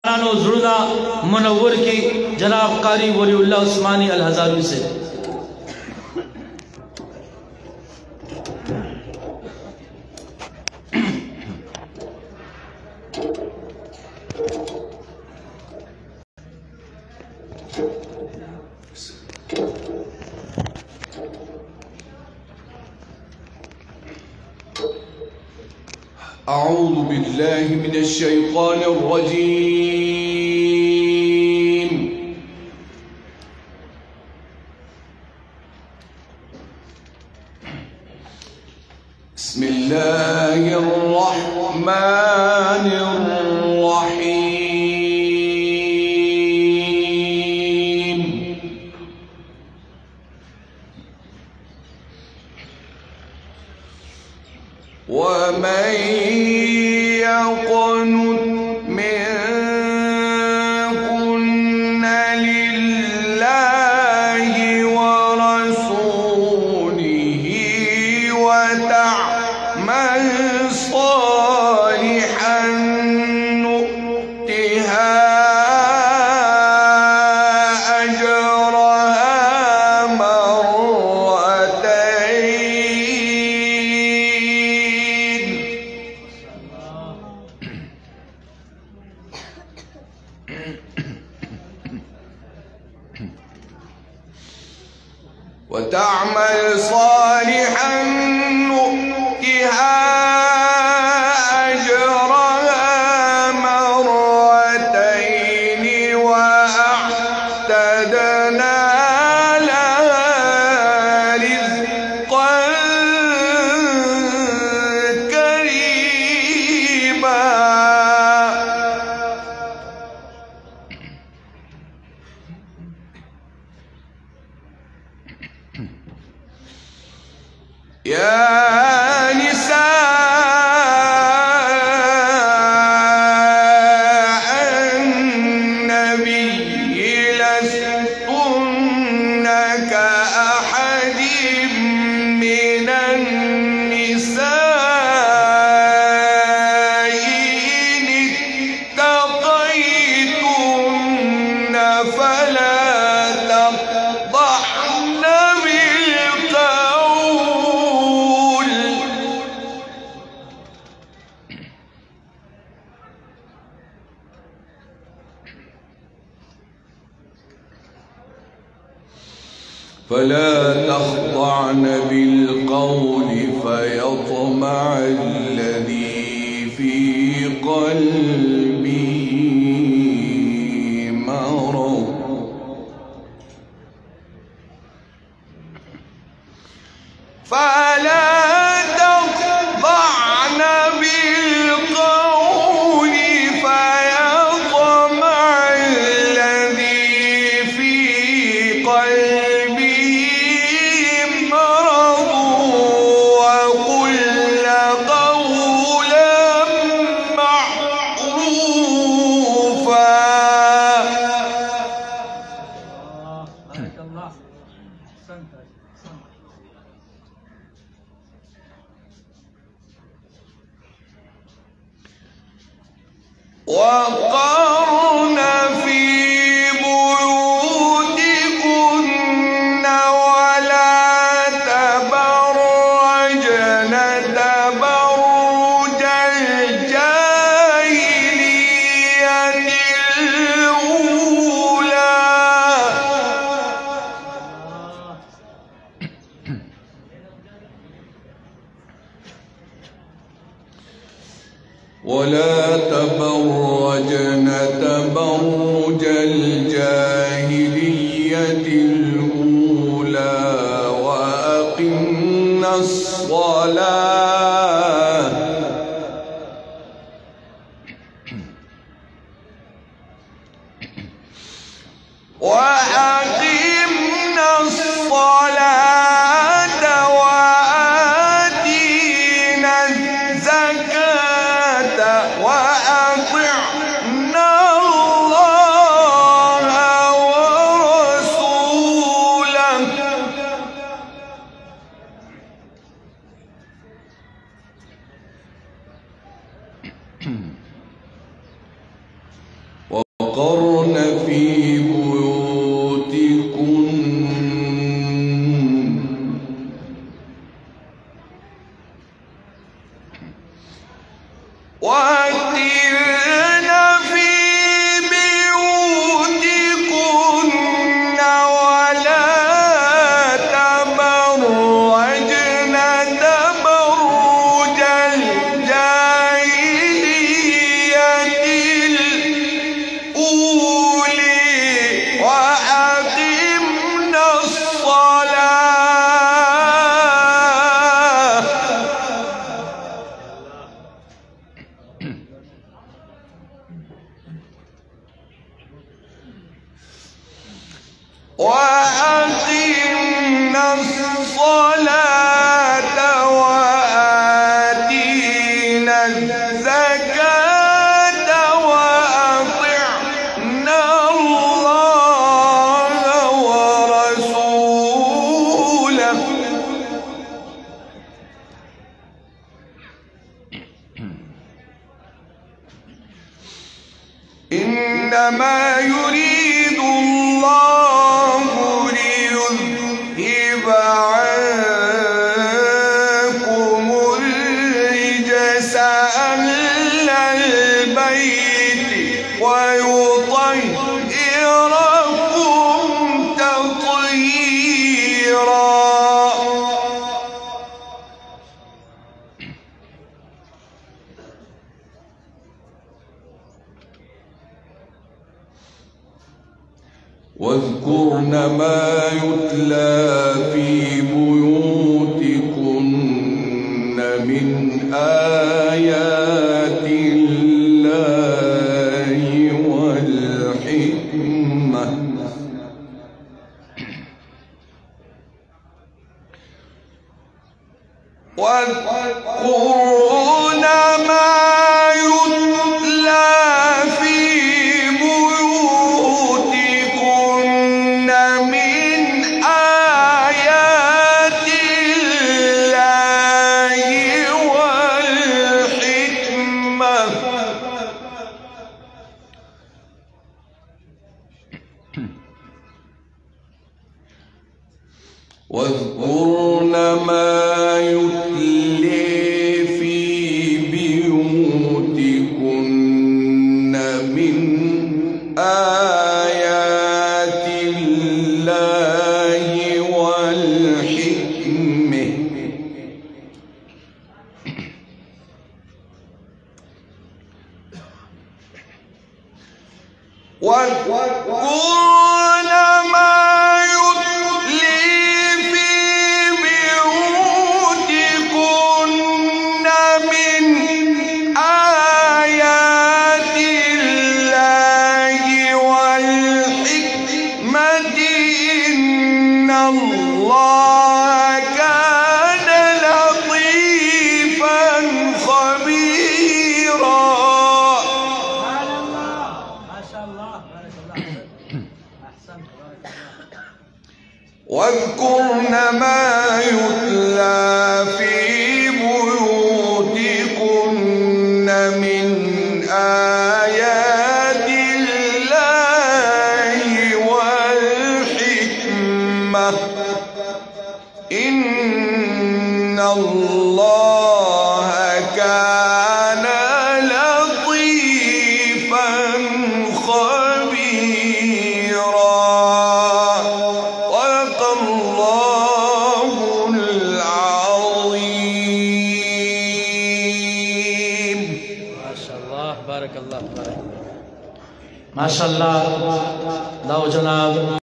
ज़ुर्ना मुनव्वर की जनाब कारी वलीउल्लाह उस्मानी अल हज़ारी से। अऊज़ु बिल्लाहि मिनश शैतानिर रजीम। बिस्मिल्लाहिर रहमानिर रहीम। वमन यक़नुत मिनकुन्न लिल्लाहि व रसूलिहि व तअमल सालिहन नु'तिहा وتعمل صالحا نؤتها أجرها مرتين وأعتدنا لها رزقا كريما. يا نساء النبي لستن كأحد من النساء إن اتقيتن فلا تخضعن بالقول فيطمع الذي في قلبه مرض. فلا تخضعن بالقول فيطمع الذي في قلبه مرض وقلن قولا معروفا. وقرن في بيوتكن ولا تبرجن تبرج الجاهلية الأولى. ولا تبرجن تبرج الجاهلية الأولى وأقمنا الصلاة وأقمنا الصلاة وآتينا الزكاة وأطعنا الله ورسوله. وقرن في بيوتكن وأترن في بيوتكن ولا تبرجن تبرج الجاهلية الأولى وأقمنا الصلاة وأقمنا الصلاة وآتينا الزكاة وأطعنا الله ورسوله إنما يريد الله ليذهب عنكم الرجس أهل البيت ويطهركم تطهيرا. واذكرن ما يتلى في بيوتكن من آيات الله والحكمة واذكرن ما يتلى في بيوتكن من آيات الله والحكمة واذكرن ما يتلى في بيوتكن من آيات الله والحكمة واذكرن ما الله كان لطيفا خبيرا. ما شاء الله بارك الله أحسنت بارك الله. واذكرن ما يتلى في بيوتكن من آيات الله والحكمة إن الله كان لطيفا خبيرا. صدق الله العظيم. ما شاء الله بارك الله بارك الله. ما شاء الله. لو جناب